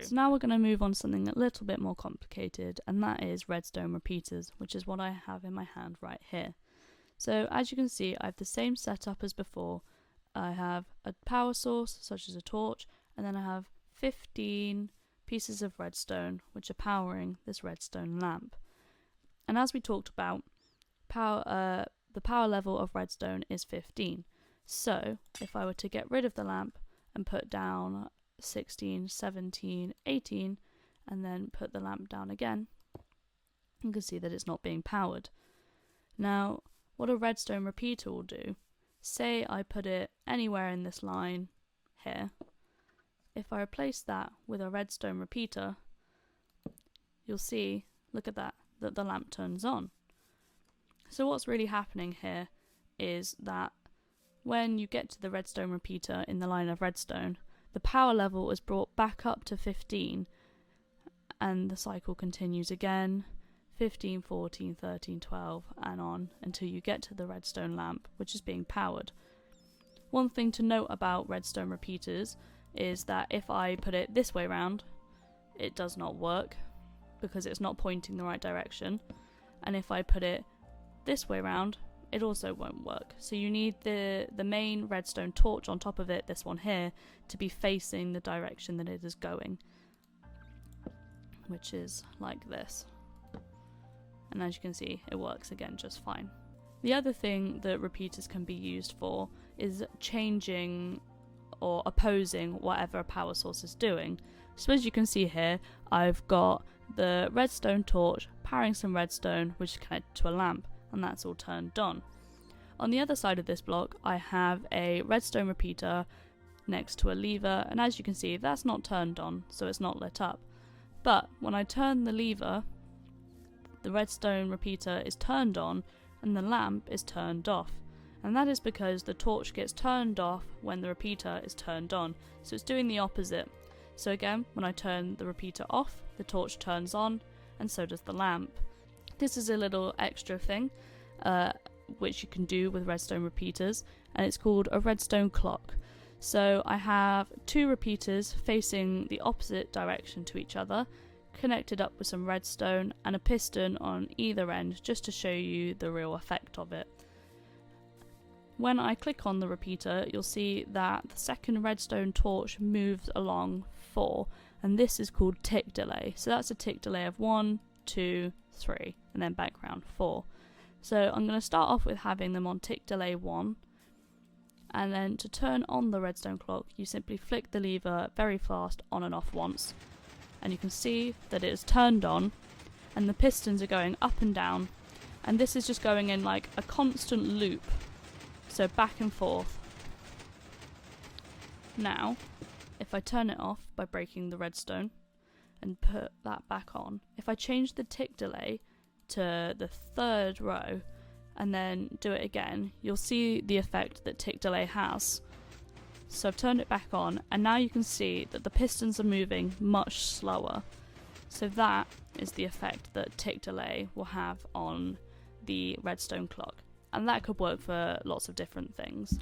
So now we're going to move on to something a little bit more complicated, and that is redstone repeaters, which is what I have in my hand right here. So as you can see, I have the same setup as before. I have a power source, such as a torch, and then I have 15 pieces of redstone, which are powering this redstone lamp. And as we talked about, the power level of redstone is 15. So if I were to get rid of the lamp and put down 16, 17, 18, and then put the lamp down again, you can see that it's not being powered. Now, what a redstone repeater will do, say I put it anywhere in this line here, if I replace that with a redstone repeater, you'll see, look at that the lamp turns on. So what's really happening here is that when you get to the redstone repeater in the line of redstone, the power level is brought back up to 15, and the cycle continues again, 15, 14, 13, 12, and on until you get to the redstone lamp, which is being powered. One thing to note about redstone repeaters is that if I put it this way round, it does not work because it's not pointing the right direction, and if I put it this way round, it also won't work. So you need the main redstone torch on top of it, this one here, to be facing the direction that it is going, which is like this. And as you can see, it works again just fine. The other thing that repeaters can be used for is changing or opposing whatever a power source is doing. So as you can see here, I've got the redstone torch powering some redstone, which is connected to a lamp, and that's all turned on. On the other side of this block, I have a redstone repeater next to a lever, and as you can see, that's not turned on, so it's not lit up. But when I turn the lever, the redstone repeater is turned on and the lamp is turned off. And that is because the torch gets turned off when the repeater is turned on, so it's doing the opposite. So again, when I turn the repeater off, the torch turns on, and so does the lamp. This is a little extra thing which you can do with redstone repeaters, and it's called a redstone clock. So I have two repeaters facing the opposite direction to each other, connected up with some redstone, and a piston on either end just to show you the real effect of it. When I click on the repeater, you'll see that the second redstone torch moves along 4, and this is called tick delay. So that's a tick delay of 1, 2, 3, and then back round 4. So I'm going to start off with having them on tick delay 1, and then to turn on the redstone clock, you simply flick the lever very fast on and off once, and you can see that it is turned on, and the pistons are going up and down, and this is just going in like a constant loop. So back and forth. Now, if I turn it off by breaking the redstone and put that back on, if I change the tick delay to the third row and then do it again, you'll see the effect that tick delay has. So I've turned it back on, and now you can see that the pistons are moving much slower. So that is the effect that tick delay will have on the redstone clock. And that could work for lots of different things.